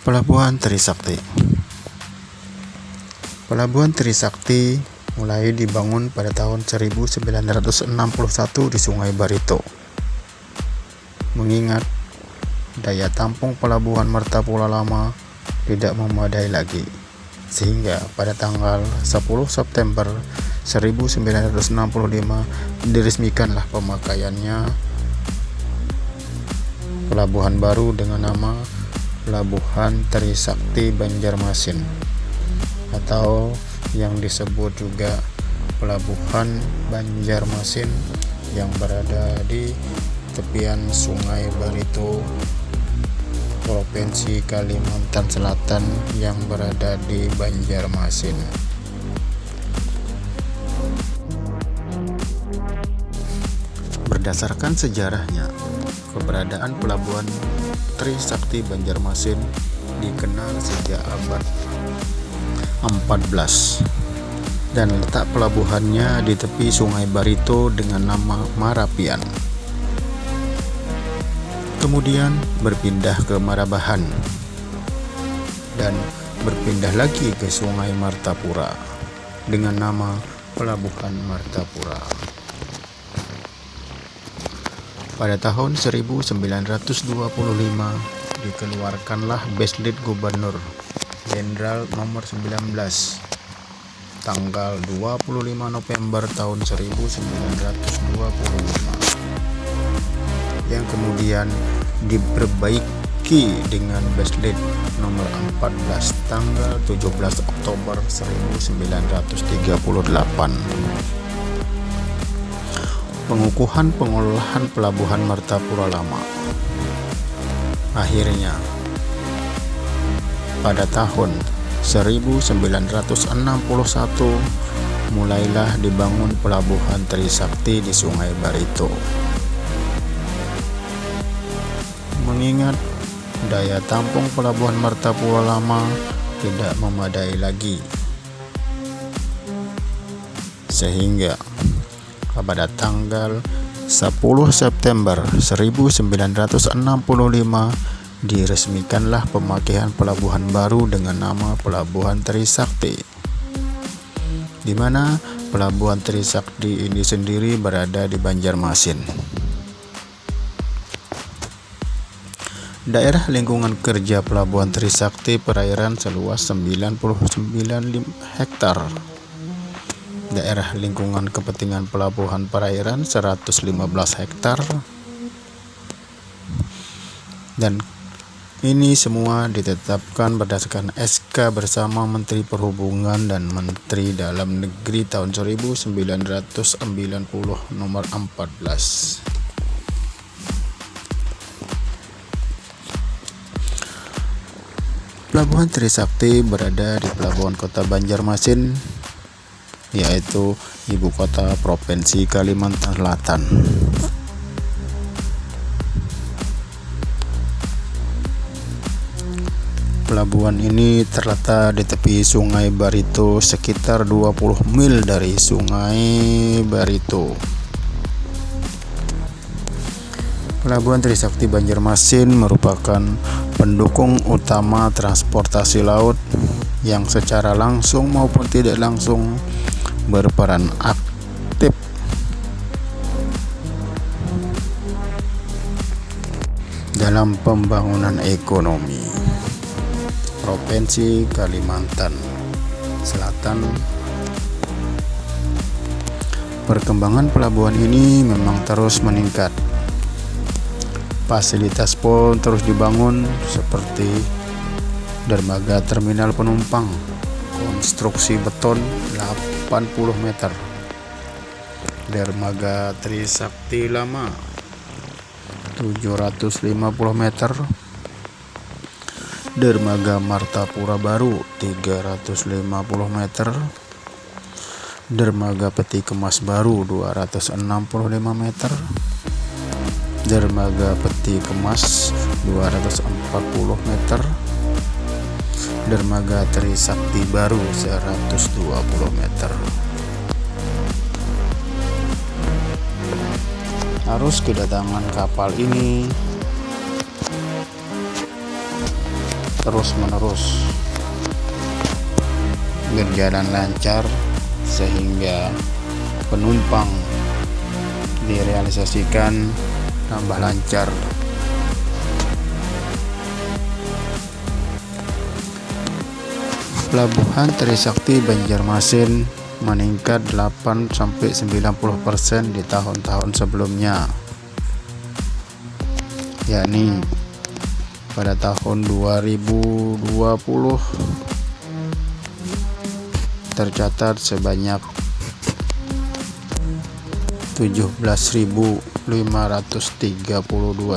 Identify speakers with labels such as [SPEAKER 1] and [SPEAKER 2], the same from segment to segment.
[SPEAKER 1] Pelabuhan Trisakti. Pelabuhan Trisakti mulai dibangun pada tahun 1961 di Sungai Barito. Mengingat daya tampung pelabuhan Martapura Lama tidak memadai lagi, sehingga pada tanggal 10 September 1965 diresmikanlah pemakaiannya pelabuhan baru dengan nama Pelabuhan Trisakti Banjarmasin, atau yang disebut juga Pelabuhan Banjarmasin, yang berada di tepian Sungai Barito, Provinsi Kalimantan Selatan, yang berada di Banjarmasin. Berdasarkan sejarahnya, keberadaan Pelabuhan Trisakti Banjarmasin dikenal sejak abad 14 dan letak pelabuhannya di tepi Sungai Barito dengan nama Marapian. Kemudian berpindah ke Marabahan dan berpindah lagi ke Sungai Martapura dengan nama Pelabuhan Martapura. Pada tahun 1925 dikeluarkanlah Beslit Gubernur Jenderal nomor 19 tanggal 25 November tahun 1925, yang kemudian diperbaiki dengan Beslit nomor 14 tanggal 17 Oktober 1938. Pengukuhan pengolahan Pelabuhan Martapura Lama. Akhirnya, pada tahun 1961 mulailah dibangun Pelabuhan Trisakti di Sungai Barito. Mengingat daya tampung Pelabuhan Martapura Lama tidak memadai lagi, sehingga pada tanggal 10 September 1965 diresmikanlah pemakaian pelabuhan baru dengan nama Pelabuhan Trisakti, di mana Pelabuhan Trisakti ini sendiri berada di Banjarmasin. Daerah lingkungan kerja Pelabuhan Trisakti perairan seluas 99 hektar. Daerah lingkungan kepentingan pelabuhan perairan 115 hektar, dan ini semua ditetapkan berdasarkan SK bersama Menteri Perhubungan dan Menteri Dalam Negeri tahun 1990 nomor 14. Pelabuhan Trisakti berada di Pelabuhan Kota Banjarmasin, yaitu ibu kota Provinsi Kalimantan Selatan. Pelabuhan ini terletak di tepi Sungai Barito sekitar 20 mil dari Sungai Barito. Pelabuhan Trisakti Banjarmasin merupakan pendukung utama transportasi laut yang secara langsung maupun tidak langsung berperan aktif dalam pembangunan ekonomi Provinsi Kalimantan Selatan. Perkembangan pelabuhan ini memang terus meningkat. Fasilitas pun terus dibangun seperti dermaga terminal penumpang, konstruksi beton 80 meter, dermaga Trisakti Lama 750 meter, dermaga Martapura Baru 350 meter, dermaga Peti Kemas Baru 265 meter, dermaga Peti Kemas 240 meter, dermaga Trisakti Baru 120 meter. Arus kedatangan kapal ini terus-menerus berjalan lancar sehingga penumpang direalisasikan tambah lancar. Pelabuhan Trisakti Banjarmasin meningkat 8-90% di tahun-tahun sebelumnya, yakni pada tahun 2020 tercatat sebanyak 17.532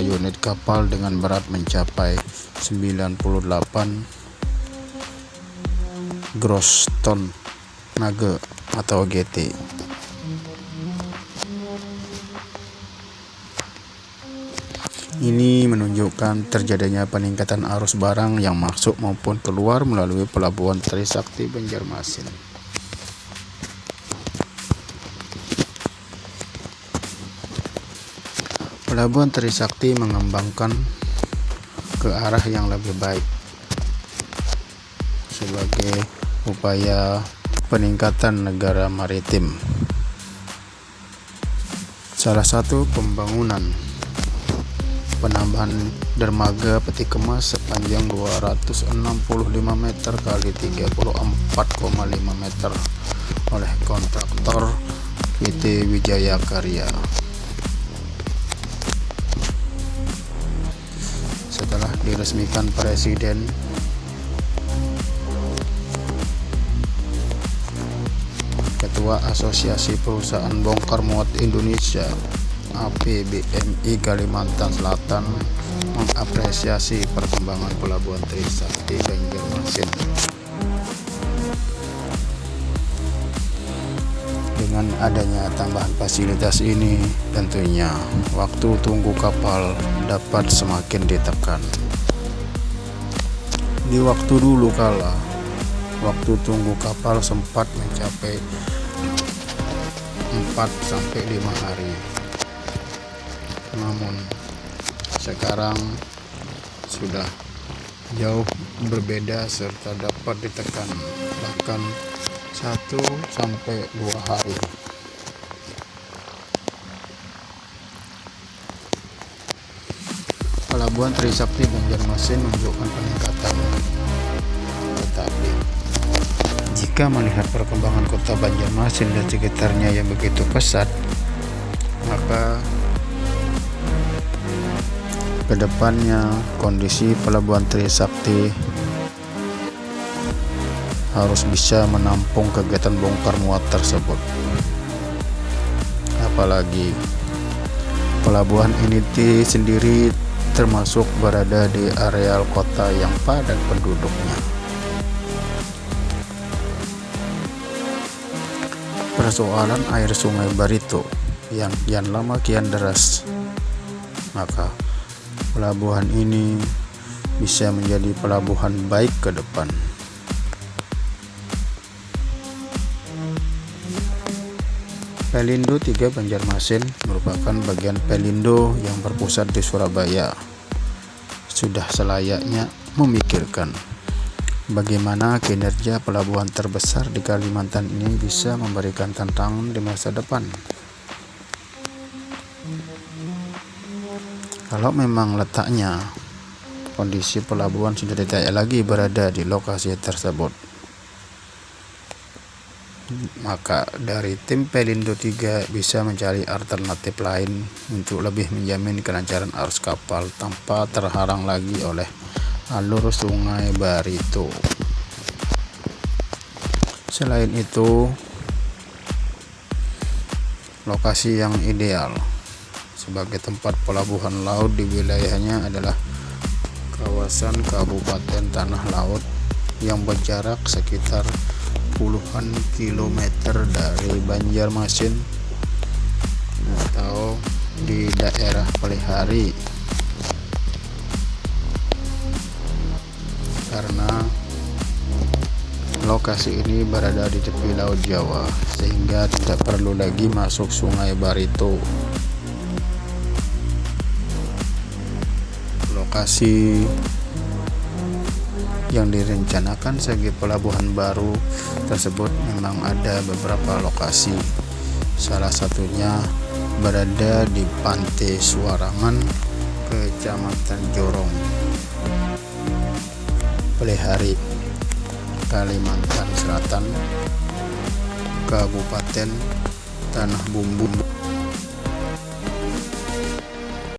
[SPEAKER 1] unit kapal dengan berat mencapai 98 gross ton nage atau GT. Ini menunjukkan terjadinya peningkatan arus barang yang masuk maupun keluar melalui Pelabuhan Trisakti Banjarmasin. Pelabuhan Trisakti mengembangkan ke arah yang lebih baik sebagai upaya peningkatan negara maritim. Salah satu pembangunan penambahan dermaga peti kemas sepanjang 265 meter kali 34,5 meter oleh kontraktor PT Wijaya Karya. Setelah diresmikan Presiden, Ketua Asosiasi Perusahaan Bongkar Muat Indonesia APBMI Kalimantan Selatan mengapresiasi perkembangan Pelabuhan Trisakti Banjarmasin. Dengan adanya tambahan fasilitas ini, tentunya waktu tunggu kapal dapat semakin ditekan. Di waktu dulu kala, waktu tunggu kapal sempat mencapai 4-5 hari. Namun sekarang sudah jauh berbeda serta dapat ditekan bahkan 1-2 hari. Pelabuhan Trisakti Banjarmasin menunjukkan peningkatan, tetapi jika melihat perkembangan kota Banjarmasin dan sekitarnya yang begitu pesat, maka kedepannya kondisi Pelabuhan Trisakti harus bisa menampung kegiatan bongkar muat tersebut. Apalagi pelabuhan ini sendiri termasuk berada di areal kota yang padat penduduknya. Persoalan air Sungai Barito yang kian lama kian deras, maka pelabuhan ini bisa menjadi pelabuhan baik ke depan. Pelindo 3 Banjarmasin merupakan bagian Pelindo yang berpusat di Surabaya. Sudah selayaknya memikirkan bagaimana kinerja pelabuhan terbesar di Kalimantan ini bisa memberikan tantangan di masa depan. Kalau memang letaknya kondisi pelabuhan sudah tidak lagi berada di lokasi tersebut, maka dari tim Pelindo 3 bisa mencari alternatif lain untuk lebih menjamin kelancaran arus kapal tanpa terhalang lagi oleh alur Sungai Barito. Selain itu, lokasi yang ideal sebagai tempat pelabuhan laut di wilayahnya adalah kawasan Kabupaten Tanah Laut yang berjarak sekitar puluhan kilometer dari Banjarmasin atau di daerah Pelihari, karena lokasi ini berada di tepi Laut Jawa sehingga tidak perlu lagi masuk Sungai Barito. Lokasi yang direncanakan sebagai pelabuhan baru tersebut memang ada beberapa lokasi. Salah satunya berada di Pantai Suarangan, Kecamatan Jorong, Pelihari, Kalimantan Selatan, Kabupaten Tanah Bumbu.